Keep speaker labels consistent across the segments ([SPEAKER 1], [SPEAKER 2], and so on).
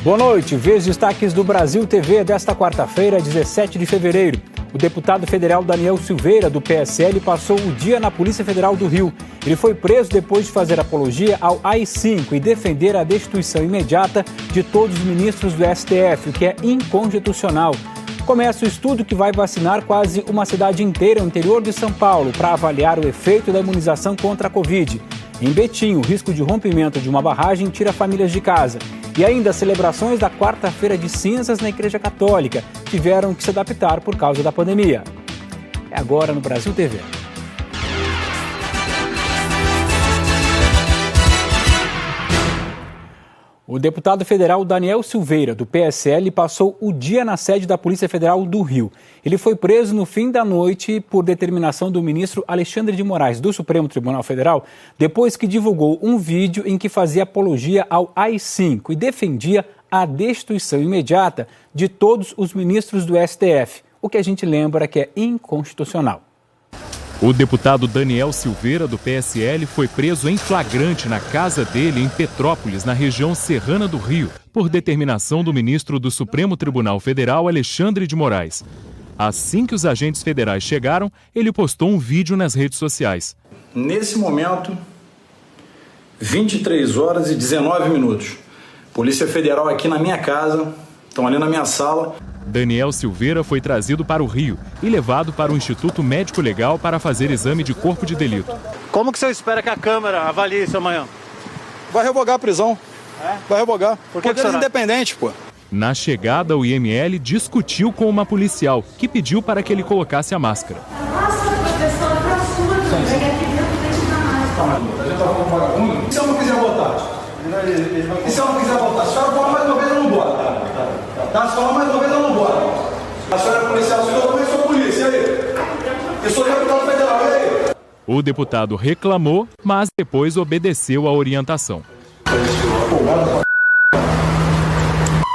[SPEAKER 1] Boa noite. Veja os destaques do Brasil TV desta quarta-feira, 17 de fevereiro. O deputado federal Daniel Silveira, do PSL, passou o dia na Polícia Federal do Rio. Ele foi preso depois de fazer apologia ao AI-5 e defender a destituição imediata de todos os ministros do STF, o que é inconstitucional. Começa o estudo que vai vacinar quase uma cidade inteira no interior de São Paulo para avaliar o efeito da imunização contra a Covid. Em Betim, o risco de rompimento de uma barragem tira famílias de casa. E ainda as celebrações da quarta-feira de cinzas na Igreja Católica tiveram que se adaptar por causa da pandemia. É agora no Brasil TV. O deputado federal Daniel Silveira, do PSL, passou o dia na sede da Polícia Federal do Rio. Ele foi preso no fim da noite por determinação do ministro Alexandre de Moraes, do Supremo Tribunal Federal, depois que divulgou um vídeo em que fazia apologia ao AI-5 e defendia a destituição imediata de todos os ministros do STF, o que a gente lembra que é inconstitucional.
[SPEAKER 2] O deputado Daniel Silveira, do PSL, foi preso em flagrante na casa dele em Petrópolis, na região serrana do Rio, por determinação do ministro do Supremo Tribunal Federal, Alexandre de Moraes. Assim que os agentes federais chegaram, ele postou um vídeo nas redes sociais.
[SPEAKER 3] Nesse momento, 23 horas e 19 minutos. Polícia Federal aqui na minha casa, estão ali na minha sala.
[SPEAKER 2] Daniel Silveira foi trazido para o Rio e levado para o Instituto Médico Legal para fazer exame de corpo de delito.
[SPEAKER 4] Como que o senhor espera que a Câmara avalie isso amanhã?
[SPEAKER 3] Vai revogar a prisão. Vai revogar.
[SPEAKER 4] Por que
[SPEAKER 3] Poder independente, pô.
[SPEAKER 2] Na chegada, o IML discutiu com uma policial, que pediu para que ele colocasse a máscara.
[SPEAKER 3] E se eu não quiser votar? E se eu não quiser votar? Se a senhora falar mais uma vez, eu não voto. Tá? Se falar mais uma vez, eu não voto. A senhora é policial, eu também sou polícia, e aí? Eu sou deputado federal, e aí?
[SPEAKER 2] O deputado reclamou, mas depois obedeceu à orientação.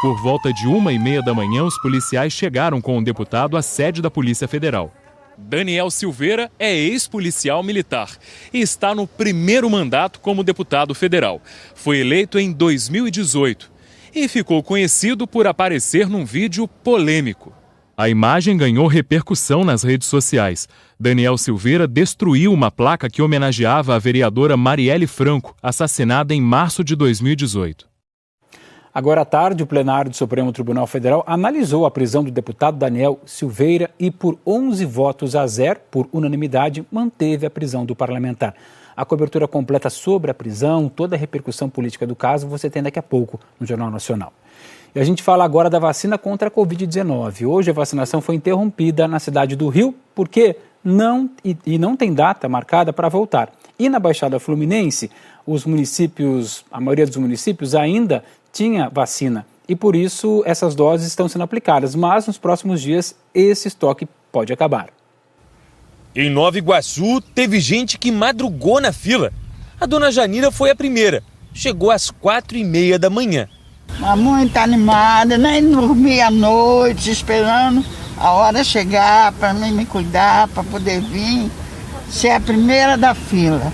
[SPEAKER 2] Por volta de 1h30 da manhã, os policiais chegaram com o deputado à sede da Polícia Federal. Daniel Silveira é ex-policial militar e está no primeiro mandato como deputado federal. Foi eleito em 2018 e ficou conhecido por aparecer num vídeo polêmico. A imagem ganhou repercussão nas redes sociais. Daniel Silveira destruiu uma placa que homenageava a vereadora Marielle Franco, assassinada em março de 2018.
[SPEAKER 1] Agora à tarde, o plenário do Supremo Tribunal Federal analisou a prisão do deputado Daniel Silveira e, por 11 votos a 0, por unanimidade, manteve a prisão do parlamentar. A cobertura completa sobre a prisão, toda a repercussão política do caso, você tem daqui a pouco no Jornal Nacional. E a gente fala agora da vacina contra a Covid-19. Hoje a vacinação foi interrompida na cidade do Rio, porque não tem data marcada para voltar. E na Baixada Fluminense, a maioria dos municípios ainda tinha vacina e por isso essas doses estão sendo aplicadas, mas nos próximos dias esse estoque pode acabar.
[SPEAKER 5] Em Nova Iguaçu, teve gente que madrugou na fila. A dona Janira foi a primeira. Chegou às 4h30 da manhã.
[SPEAKER 6] Muito animada, nem dormi à noite, esperando a hora chegar para mim me cuidar, para poder vir, ser a primeira da fila.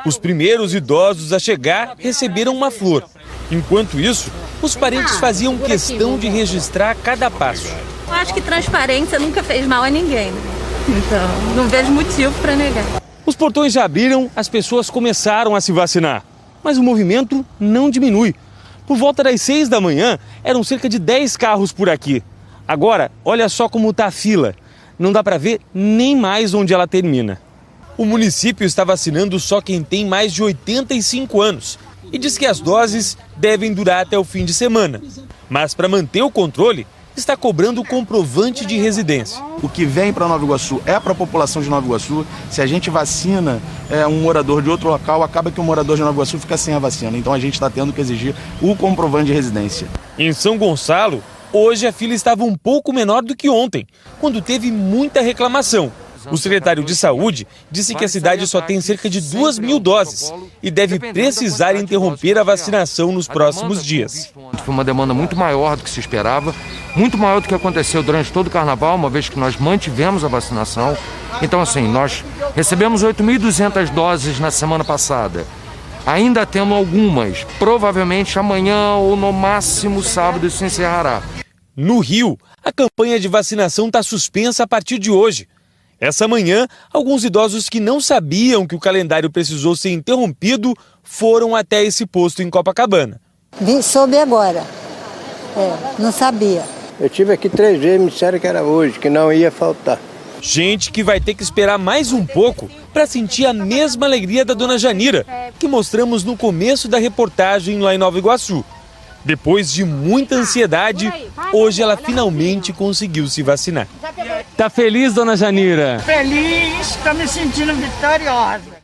[SPEAKER 5] Os primeiros idosos a chegar receberam uma flor. Enquanto isso, os parentes faziam questão de registrar cada passo.
[SPEAKER 7] Eu acho que transparência nunca fez mal a ninguém. Então, não vejo motivo para negar.
[SPEAKER 5] Os portões já abriram, as pessoas começaram a se vacinar. Mas o movimento não diminui. Por volta das 6 da manhã, eram cerca de 10 carros por aqui. Agora, olha só como está a fila. Não dá para ver nem mais onde ela termina. O município está vacinando só quem tem mais de 85 anos. E diz que as doses devem durar até o fim de semana. Mas para manter o controle, está cobrando o comprovante de residência.
[SPEAKER 8] O que vem para Nova Iguaçu é para a população de Nova Iguaçu. Se a gente vacina um morador de outro local, acaba que o morador de Nova Iguaçu fica sem a vacina. Então a gente está tendo que exigir o comprovante de residência.
[SPEAKER 5] Em São Gonçalo, hoje a fila estava um pouco menor do que ontem, quando teve muita reclamação. O secretário de Saúde disse que a cidade só tem cerca de 2.000 doses e deve precisar interromper a vacinação nos próximos dias.
[SPEAKER 9] Foi uma demanda muito maior do que se esperava, muito maior do que aconteceu durante todo o carnaval, uma vez que nós mantivemos a vacinação. Então, assim, nós recebemos 8.200 doses na semana passada. Ainda temos algumas, provavelmente amanhã ou no máximo sábado isso se encerrará.
[SPEAKER 5] No Rio, a campanha de vacinação está suspensa a partir de hoje. Essa manhã, alguns idosos que não sabiam que o calendário precisou ser interrompido foram até esse posto em Copacabana.
[SPEAKER 10] Soube agora. Não sabia.
[SPEAKER 11] Eu tive aqui 3 vezes, me disseram que era hoje, que não ia faltar.
[SPEAKER 5] Gente que vai ter que esperar mais um pouco para sentir a mesma alegria da dona Janira, que mostramos no começo da reportagem lá em Nova Iguaçu. Depois de muita ansiedade, hoje ela finalmente conseguiu se vacinar. Tá feliz, dona Janira?
[SPEAKER 6] Feliz, estou me sentindo vitoriosa.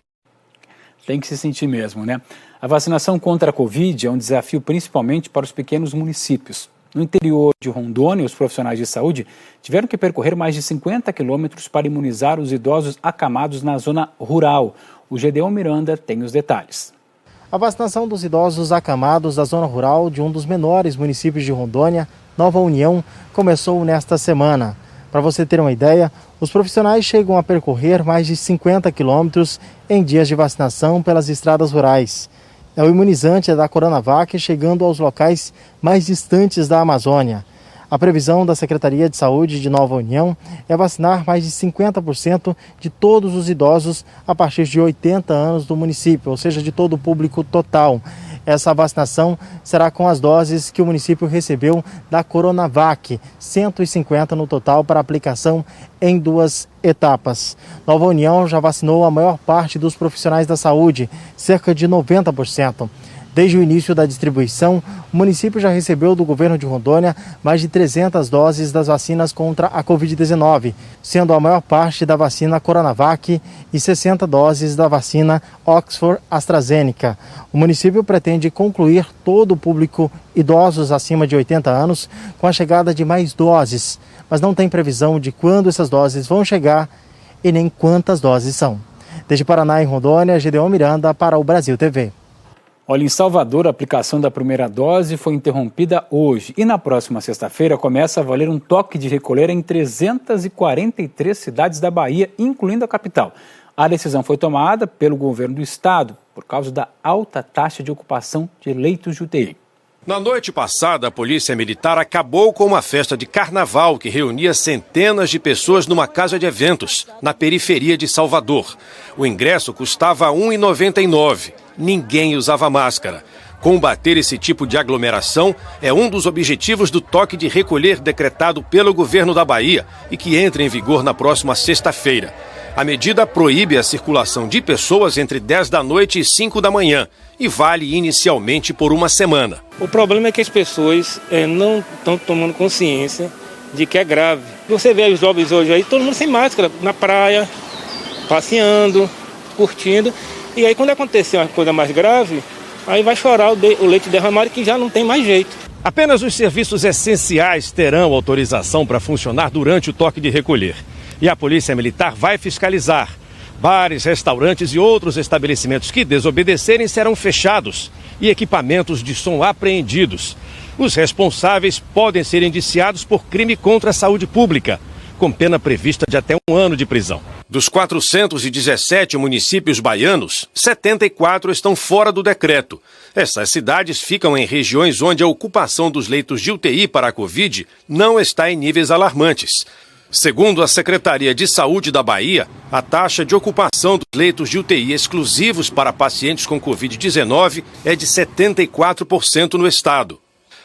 [SPEAKER 1] Tem que se sentir mesmo, né? A vacinação contra a Covid é um desafio principalmente para os pequenos municípios. No interior de Rondônia, os profissionais de saúde tiveram que percorrer mais de 50 quilômetros para imunizar os idosos acamados na zona rural. O Gedeon Miranda tem os detalhes.
[SPEAKER 12] A vacinação dos idosos acamados da zona rural de um dos menores municípios de Rondônia, Nova União, começou nesta semana. Para você ter uma ideia, os profissionais chegam a percorrer mais de 50 quilômetros em dias de vacinação pelas estradas rurais. É o imunizante da Coronavac chegando aos locais mais distantes da Amazônia. A previsão da Secretaria de Saúde de Nova União é vacinar mais de 50% de todos os idosos a partir de 80 anos do município, ou seja, de todo o público total. Essa vacinação será com as doses que o município recebeu da Coronavac, 150 no total para aplicação em 2 etapas. Nova União já vacinou a maior parte dos profissionais da saúde, cerca de 90%. Desde o início da distribuição, o município já recebeu do governo de Rondônia mais de 300 doses das vacinas contra a Covid-19, sendo a maior parte da vacina Coronavac e 60 doses da vacina Oxford AstraZeneca. O município pretende concluir todo o público idosos acima de 80 anos com a chegada de mais doses, mas não tem previsão de quando essas doses vão chegar e nem quantas doses são. Desde Paraná e Rondônia, Gedeon Miranda para o Brasil TV.
[SPEAKER 1] Olha, em Salvador, a aplicação da primeira dose foi interrompida hoje e na próxima sexta-feira começa a valer um toque de recolher em 343 cidades da Bahia, incluindo a capital. A decisão foi tomada pelo governo do estado por causa da alta taxa de ocupação de leitos de UTI.
[SPEAKER 13] Na noite passada, a Polícia Militar acabou com uma festa de carnaval que reunia centenas de pessoas numa casa de eventos, na periferia de Salvador. O ingresso custava R$ 1,99. Ninguém usava máscara. Combater esse tipo de aglomeração é um dos objetivos do toque de recolher decretado pelo governo da Bahia e que entra em vigor na próxima sexta-feira. A medida proíbe a circulação de pessoas entre 10 da noite e 5 da manhã e vale inicialmente por uma semana.
[SPEAKER 14] O problema é que as pessoas não estão tomando consciência de que é grave. Você vê os jovens hoje aí, todo mundo sem máscara, na praia, passeando, curtindo. E aí quando acontecer uma coisa mais grave, aí vai chorar o leite derramado que já não tem mais jeito.
[SPEAKER 13] Apenas os serviços essenciais terão autorização para funcionar durante o toque de recolher. E a Polícia Militar vai fiscalizar. Bares, restaurantes e outros estabelecimentos que desobedecerem serão fechados e equipamentos de som apreendidos. Os responsáveis podem ser indiciados por crime contra a saúde pública, com pena prevista de até 1 ano de prisão. Dos 417 municípios baianos, 74 estão fora do decreto. Essas cidades ficam em regiões onde a ocupação dos leitos de UTI para a Covid não está em níveis alarmantes. Segundo a Secretaria de Saúde da Bahia, a taxa de ocupação dos leitos de UTI exclusivos para pacientes com Covid-19 é de 74% no estado.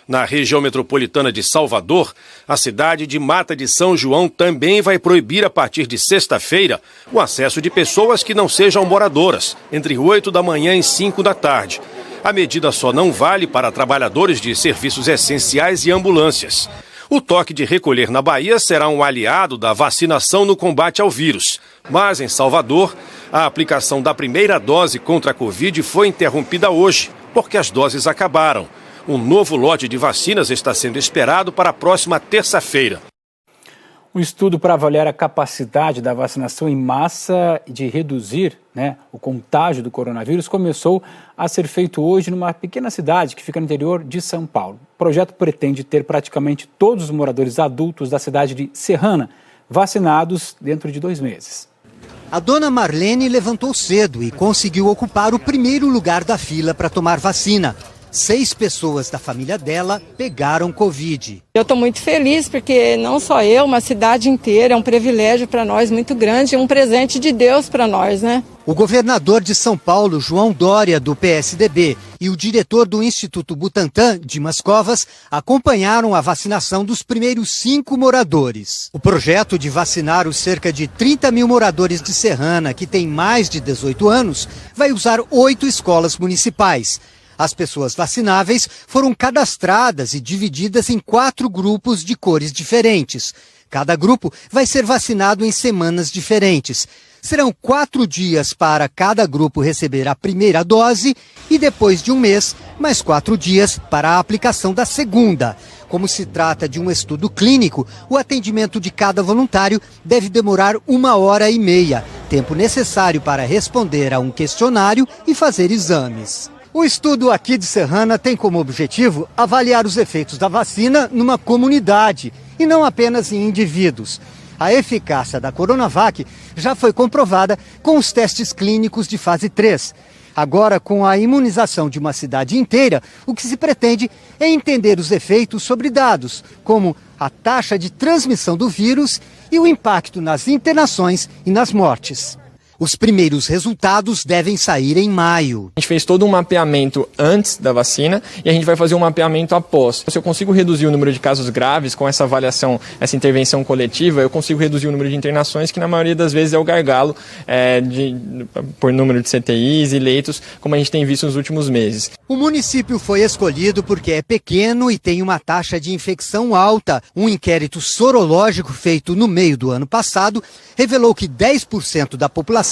[SPEAKER 13] Na região metropolitana de Salvador, a cidade de Mata de São João também vai proibir a partir de sexta-feira o acesso de pessoas que não sejam moradoras, entre 8 da manhã e 5 da tarde. A medida só não vale para trabalhadores de serviços essenciais e ambulâncias. O toque de recolher na Bahia será um aliado da vacinação no combate ao vírus. Mas em Salvador, a aplicação da primeira dose contra a Covid foi interrompida hoje, porque as doses acabaram. Um novo lote de vacinas está sendo esperado para a próxima terça-feira.
[SPEAKER 1] Um estudo para avaliar a capacidade da vacinação em massa de reduzir o contágio do coronavírus começou a ser feito hoje numa pequena cidade que fica no interior de São Paulo. O projeto pretende ter praticamente todos os moradores adultos da cidade de Serrana vacinados dentro de 2 meses.
[SPEAKER 15] A dona Marlene levantou cedo e conseguiu ocupar o primeiro lugar da fila para tomar vacina. 6 pessoas da família dela pegaram Covid.
[SPEAKER 16] Eu estou muito feliz porque não só eu, mas a cidade inteira, é um privilégio para nós muito grande, um presente de Deus para nós, né?
[SPEAKER 15] O governador de São Paulo, João Dória, do PSDB, e o diretor do Instituto Butantan, Dimas Covas, acompanharam a vacinação dos primeiros 5 moradores. O projeto de vacinar os cerca de 30 mil moradores de Serrana, que têm mais de 18 anos, vai usar 8 escolas municipais. As pessoas vacináveis foram cadastradas e divididas em 4 grupos de cores diferentes. Cada grupo vai ser vacinado em semanas diferentes. Serão 4 dias para cada grupo receber a primeira dose e depois de um mês, mais 4 dias para a aplicação da segunda. Como se trata de um estudo clínico, o atendimento de cada voluntário deve demorar 1h30, tempo necessário para responder a um questionário e fazer exames. O estudo aqui de Serrana tem como objetivo avaliar os efeitos da vacina numa comunidade e não apenas em indivíduos. A eficácia da Coronavac já foi comprovada com os testes clínicos de fase 3. Agora, com a imunização de uma cidade inteira, o que se pretende é entender os efeitos sobre dados, como a taxa de transmissão do vírus e o impacto nas internações e nas mortes. Os primeiros resultados devem sair em maio.
[SPEAKER 17] A gente fez todo um mapeamento antes da vacina e a gente vai fazer um mapeamento após. Se eu consigo reduzir o número de casos graves com essa avaliação, essa intervenção coletiva, eu consigo reduzir o número de internações, que na maioria das vezes é o gargalo por número de CTIs e leitos, como a gente tem visto nos últimos meses.
[SPEAKER 15] O município foi escolhido porque é pequeno e tem uma taxa de infecção alta. Um inquérito sorológico feito no meio do ano passado revelou que 10% da população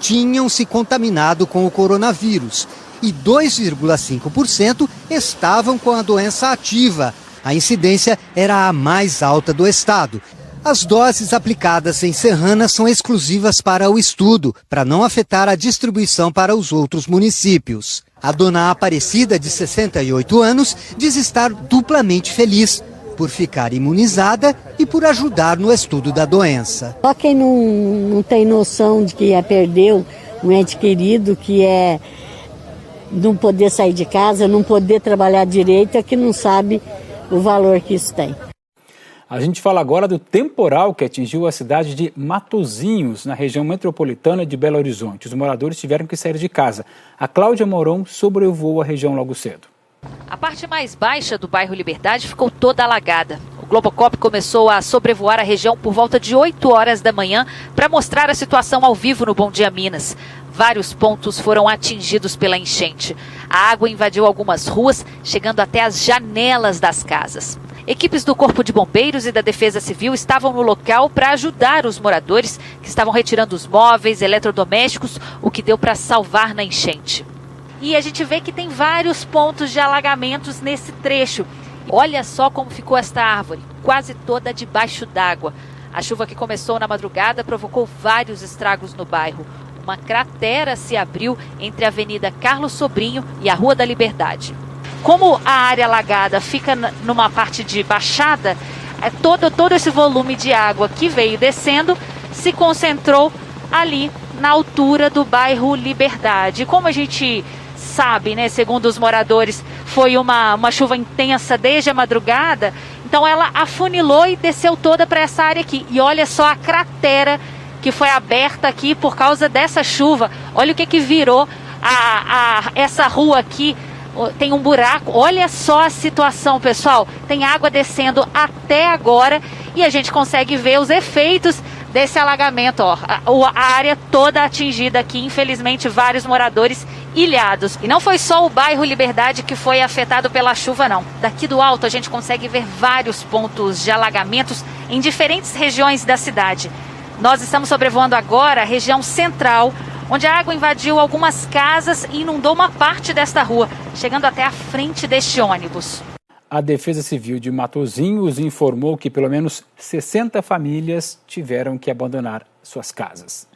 [SPEAKER 15] tinham se contaminado com o coronavírus e 2,5% estavam com a doença ativa. A incidência era a mais alta do estado. As doses aplicadas em Serrana são exclusivas para o estudo, para não afetar a distribuição para os outros municípios. A dona Aparecida, de 68 anos, diz estar duplamente feliz por ficar imunizada e por ajudar no estudo da doença.
[SPEAKER 10] Só quem não tem noção de que perdeu um ente querido, que é não poder sair de casa, não poder trabalhar direito, é que não sabe o valor que isso tem.
[SPEAKER 1] A gente fala agora do temporal que atingiu a cidade de Matozinhos, na região metropolitana de Belo Horizonte. Os moradores tiveram que sair de casa. A Cláudia Mourão sobrevoou a região logo cedo.
[SPEAKER 18] A parte mais baixa do bairro Liberdade ficou toda alagada. O Globocop começou a sobrevoar a região por volta de 8 horas da manhã para mostrar a situação ao vivo no Bom Dia Minas. Vários pontos foram atingidos pela enchente. A água invadiu algumas ruas, chegando até as janelas das casas. Equipes do Corpo de Bombeiros e da Defesa Civil estavam no local para ajudar os moradores que estavam retirando os móveis, eletrodomésticos, o que deu para salvar na enchente. E a gente vê que tem vários pontos de alagamentos nesse trecho. Olha só como ficou esta árvore, quase toda debaixo d'água. A chuva que começou na madrugada provocou vários estragos no bairro. Uma cratera se abriu entre a Avenida Carlos Sobrinho e a Rua da Liberdade. Como a área alagada fica numa parte de baixada, todo esse volume de água que veio descendo se concentrou ali na altura do bairro Liberdade. Como a gente sabe, né, segundo os moradores, foi uma chuva intensa desde a madrugada, então ela afunilou e desceu toda para essa área aqui. E olha só a cratera que foi aberta aqui por causa dessa chuva. Olha o que virou essa rua aqui. Tem um buraco, olha só a situação, pessoal. Tem água descendo até agora e a gente consegue ver os efeitos desse alagamento. Ó. A área toda atingida aqui, infelizmente, vários moradores ilhados. E não foi só o bairro Liberdade que foi afetado pela chuva, não. Daqui do alto a gente consegue ver vários pontos de alagamentos em diferentes regiões da cidade. Nós estamos sobrevoando agora a região central, onde a água invadiu algumas casas e inundou uma parte desta rua, chegando até a frente deste ônibus.
[SPEAKER 1] A Defesa Civil de Matozinhos informou que pelo menos 60 famílias tiveram que abandonar suas casas.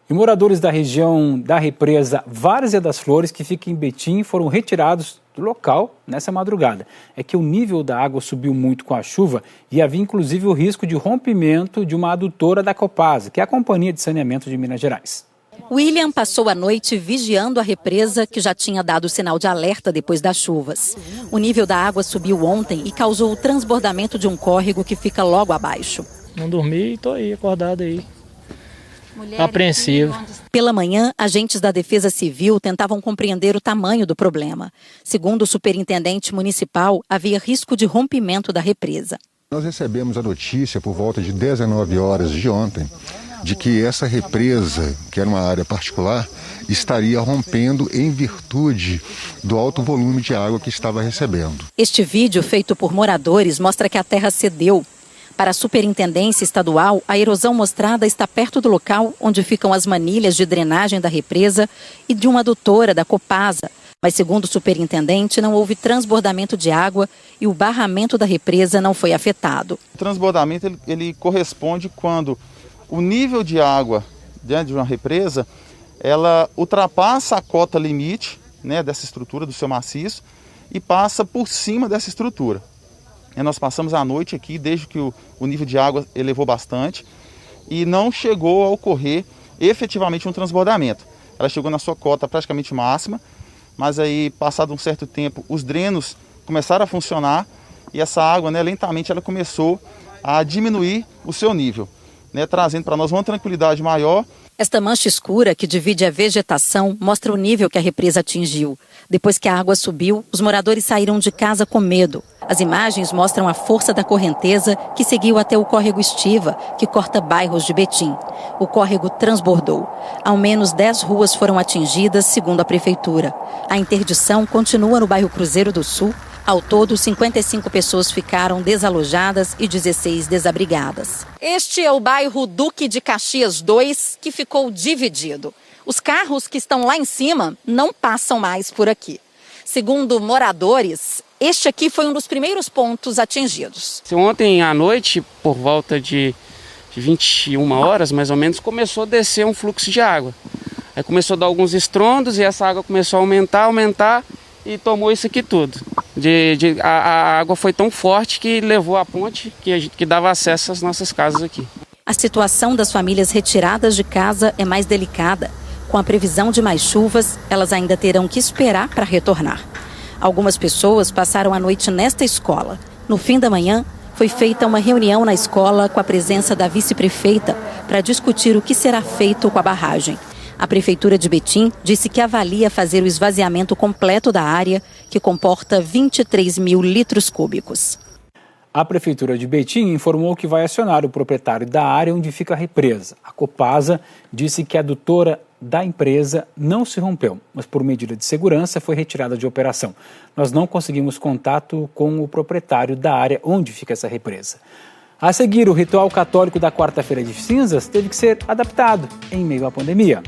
[SPEAKER 1] E moradores da região da represa Várzea das Flores, que fica em Betim, foram retirados do local nessa madrugada é que o nível da água subiu muito com a chuva e havia inclusive o risco de rompimento de uma adutora da Copasa, que é a Companhia de Saneamento de Minas Gerais.
[SPEAKER 19] William passou a noite vigiando a represa, que já tinha dado sinal de alerta depois das chuvas. O nível da água subiu ontem e causou o transbordamento de um córrego que fica logo abaixo.
[SPEAKER 20] Não dormi e estou aí, acordado aí. Apreensivo.
[SPEAKER 19] Pela manhã, agentes da Defesa Civil tentavam compreender o tamanho do problema. Segundo o superintendente municipal, havia risco de rompimento da represa.
[SPEAKER 21] Nós recebemos a notícia por volta de 19 horas de ontem de que essa represa, que era uma área particular, estaria rompendo em virtude do alto volume de água que estava recebendo.
[SPEAKER 19] Este vídeo, feito por moradores, mostra que a terra cedeu. Para a Superintendência Estadual, a erosão mostrada está perto do local onde ficam as manilhas de drenagem da represa e de uma adutora da Copasa. Mas, segundo o superintendente, não houve transbordamento de água e o barramento da represa não foi afetado.
[SPEAKER 8] O transbordamento ele corresponde quando o nível de água dentro de uma represa, ela ultrapassa a cota limite, né, dessa estrutura, do seu maciço, e passa por cima dessa estrutura. E nós passamos a noite aqui, desde que o nível de água elevou bastante, e não chegou a ocorrer efetivamente um transbordamento. Ela chegou na sua cota praticamente máxima, mas aí, passado um certo tempo, os drenos começaram a funcionar e essa água, né, lentamente ela começou a diminuir o seu nível, né, trazendo para nós uma tranquilidade maior.
[SPEAKER 19] Esta mancha escura que divide a vegetação mostra o nível que a represa atingiu. Depois que a água subiu, os moradores saíram de casa com medo. As imagens mostram a força da correnteza que seguiu até o córrego Estiva, que corta bairros de Betim. O córrego transbordou. Ao menos 10 ruas foram atingidas, segundo a prefeitura. A interdição continua no bairro Cruzeiro do Sul. Ao todo, 55 pessoas ficaram desalojadas e 16 desabrigadas. Este é o bairro Duque de Caxias 2, que ficou dividido. Os carros que estão lá em cima não passam mais por aqui. Segundo moradores, este aqui foi um dos primeiros pontos atingidos.
[SPEAKER 22] Ontem à noite, por volta de 21 horas, mais ou menos, começou a descer um fluxo de água. Aí começou a dar alguns estrondos e essa água começou a aumentar e tomou isso aqui tudo. A água foi tão forte que levou a ponte que dava acesso às nossas casas aqui.
[SPEAKER 19] A situação das famílias retiradas de casa é mais delicada. Com a previsão de mais chuvas, elas ainda terão que esperar para retornar. Algumas pessoas passaram a noite nesta escola. No fim da manhã, foi feita uma reunião na escola com a presença da vice-prefeita para discutir o que será feito com a barragem. A Prefeitura de Betim disse que avalia fazer o esvaziamento completo da área, que comporta 23 mil litros cúbicos.
[SPEAKER 1] A Prefeitura de Betim informou que vai acionar o proprietário da área onde fica a represa. A Copasa disse que a adutora da empresa não se rompeu, mas por medida de segurança foi retirada de operação. Nós não conseguimos contato com o proprietário da área onde fica essa represa. A seguir, o ritual católico da quarta-feira de cinzas teve que ser adaptado em meio à pandemia.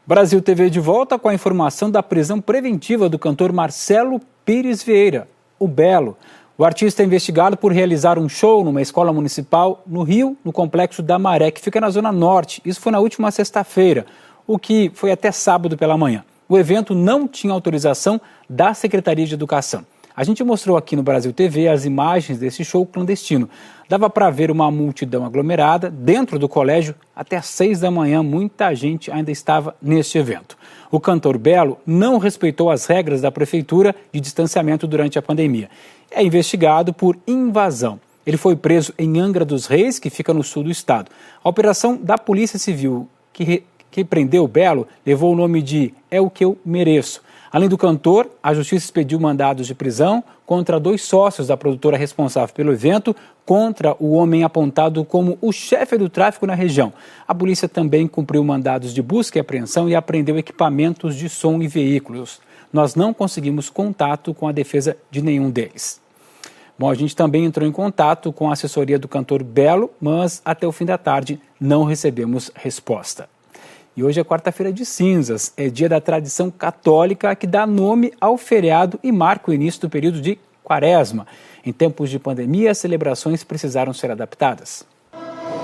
[SPEAKER 1] Brasil TV de volta com a informação da prisão preventiva do cantor Marcelo Pires Vieira, o Belo. O artista é investigado por realizar um show numa escola municipal no Rio, no Complexo da Maré, que fica na Zona Norte. Isso foi na última sexta-feira, o que foi até sábado pela manhã. O evento não tinha autorização da Secretaria de Educação. A gente mostrou aqui no Brasil TV as imagens desse show clandestino. Dava para ver uma multidão aglomerada dentro do colégio até às 6 da manhã. Muita gente ainda estava neste evento. O cantor Belo não respeitou as regras da prefeitura de distanciamento durante a pandemia. É investigado por invasão. Ele foi preso em Angra dos Reis, que fica no sul do estado. A operação da Polícia Civil que prendeu o Belo levou o nome de É o que eu mereço. Além do cantor, a Justiça expediu mandados de prisão contra 2 sócios da produtora responsável pelo evento, contra o homem apontado como o chefe do tráfico na região. A polícia também cumpriu mandados de busca e apreensão e apreendeu equipamentos de som e veículos. Nós não conseguimos contato com a defesa de nenhum deles. Bom, a gente também entrou em contato com a assessoria do cantor Belo, mas até o fim da tarde não recebemos resposta. E hoje é quarta-feira de cinzas, é dia da tradição católica que dá nome ao feriado e marca o início do período de Quaresma. Em tempos de pandemia, as celebrações precisaram ser adaptadas.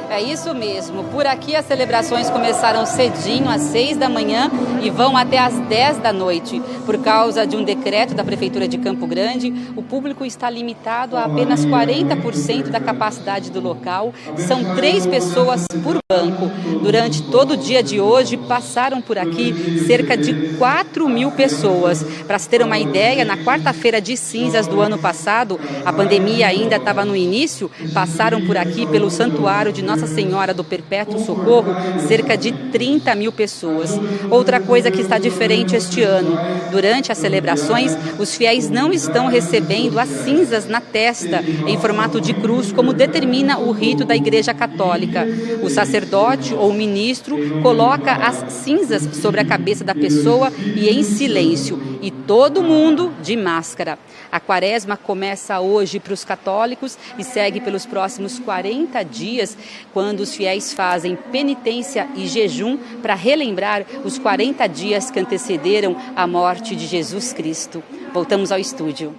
[SPEAKER 3] É isso mesmo. Por aqui as celebrações começaram cedinho, às 6 da manhã e vão até às 10 da noite. Por causa de um decreto da Prefeitura de Campo Grande, o público está limitado a apenas 40% da capacidade do local. São 3 pessoas por banco. Durante todo o dia de hoje, passaram por aqui cerca de 4.000 pessoas. Para se ter uma ideia, na quarta-feira de cinzas do ano passado, a pandemia ainda estava no início, passaram por aqui pelo Santuário de Nossa Senhora do Perpétuo Socorro cerca de 30.000 pessoas. Outra coisa que está diferente este ano, durante as celebrações, os fiéis não estão recebendo as cinzas na testa em formato de cruz, como determina o rito da Igreja Católica. O sacerdote ou ministro coloca as cinzas sobre a cabeça da pessoa e em silêncio, e todo mundo de máscara. A quaresma começa hoje para os católicos e segue pelos próximos 40 dias, quando os fiéis fazem penitência e jejum para relembrar os 40 dias que antecederam a morte de Jesus Cristo. Voltamos ao estúdio.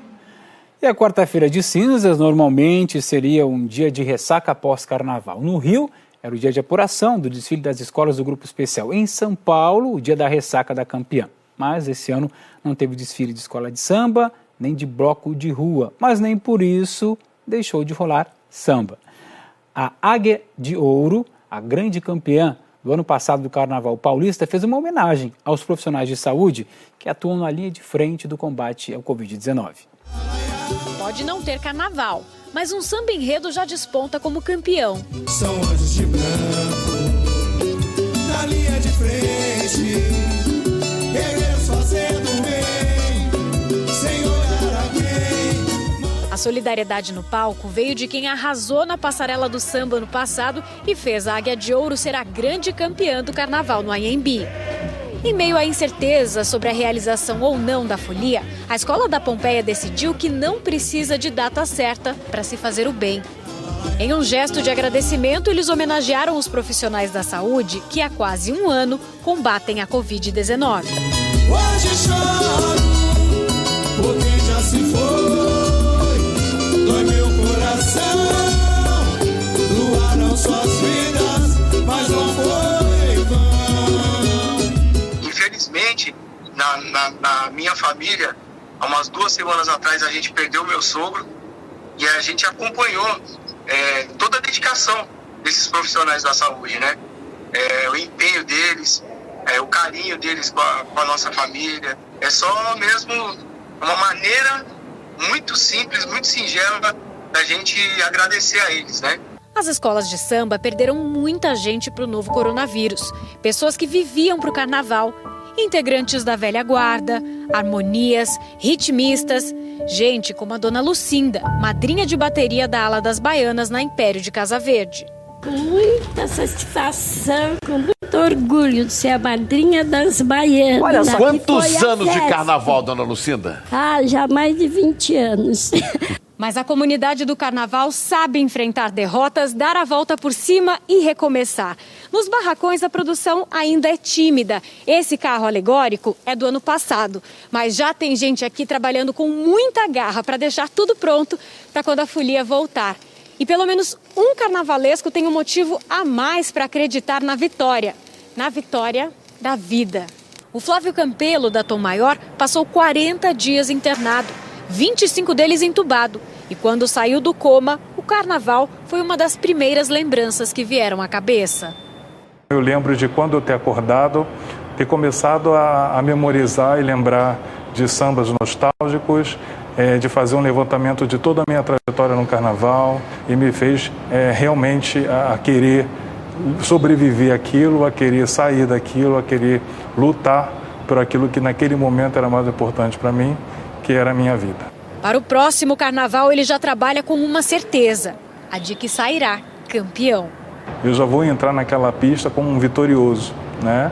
[SPEAKER 1] E a quarta-feira de cinzas normalmente seria um dia de ressaca pós-carnaval. No Rio, era o dia de apuração do desfile das escolas do Grupo Especial. Em São Paulo, o dia da ressaca da campeã. Mas esse ano não teve desfile de escola de samba, nem de bloco de rua. Mas nem por isso deixou de rolar samba. A Águia de Ouro, a grande campeã do ano passado do Carnaval Paulista, fez uma homenagem aos profissionais de saúde que atuam na linha de frente do combate ao Covid-19.
[SPEAKER 4] Pode não ter carnaval, mas um samba enredo já desponta como campeão.
[SPEAKER 23] São anjos de branco, na linha de frente, guerreiros fazendo bem, sem olhar a quem.
[SPEAKER 4] A solidariedade no palco veio de quem arrasou na passarela do samba no passado e fez a Águia de Ouro ser a grande campeã do carnaval no Anhembi. Em meio à incerteza sobre a realização ou não da folia, a Escola da Pompeia decidiu que não precisa de data certa para se fazer o bem. Em um gesto de agradecimento, eles homenagearam os profissionais da saúde que há quase um ano combatem a Covid-19.
[SPEAKER 23] Hoje choro, porque já se foi, dói meu coração, doaram suas vidas, mas não foi vão.
[SPEAKER 24] Infelizmente, na minha família, há umas 2 semanas atrás, a gente perdeu meu sogro e a gente acompanhou toda a dedicação desses profissionais da saúde, né? O empenho deles, o carinho deles com a nossa família. É só mesmo uma maneira muito simples, muito singela da gente agradecer a eles, né?
[SPEAKER 4] As escolas de samba perderam muita gente para o novo coronavírus. Pessoas que viviam para o carnaval. Integrantes da velha guarda, harmonias, ritmistas. Gente como a dona Lucinda, madrinha de bateria da ala das baianas na Império de Casa Verde.
[SPEAKER 25] Com muita satisfação, com muito orgulho de ser a madrinha das baianas.
[SPEAKER 26] Olha só, quantos anos de carnaval, dona Lucinda?
[SPEAKER 25] Já mais de 20 anos.
[SPEAKER 4] Mas a comunidade do carnaval sabe enfrentar derrotas, dar a volta por cima e recomeçar. Nos barracões, a produção ainda é tímida. Esse carro alegórico é do ano passado, mas já tem gente aqui trabalhando com muita garra para deixar tudo pronto para quando a folia voltar. E pelo menos um carnavalesco tem um motivo a mais para acreditar na vitória da vida. O Flávio Campelo, da Tom Maior, passou 40 dias internado, 25 deles entubado. E quando saiu do coma, o carnaval foi uma das primeiras lembranças que vieram à cabeça.
[SPEAKER 27] Eu lembro de quando eu ter acordado, ter começado a memorizar e lembrar de sambas nostálgicos, de fazer um levantamento de toda a minha trajetória no carnaval e me fez realmente a querer sobreviver àquilo, a querer sair daquilo, a querer lutar por aquilo que naquele momento era mais importante para mim, que era a minha vida.
[SPEAKER 4] Para o próximo carnaval, ele já trabalha com uma certeza, a de que sairá campeão.
[SPEAKER 27] Eu já vou entrar naquela pista como um vitorioso, né?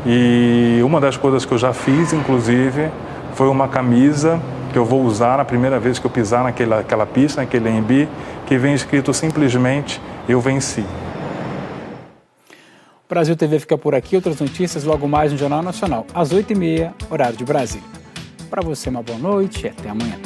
[SPEAKER 27] E uma das coisas que eu já fiz, inclusive, foi uma camisa que eu vou usar na primeira vez que eu pisar naquela pista, naquele Anhembi, que vem escrito simplesmente, eu venci.
[SPEAKER 1] O Brasil TV fica por aqui, outras notícias logo mais no Jornal Nacional, às 8h30, horário de Brasília. Para você, uma boa noite e até amanhã.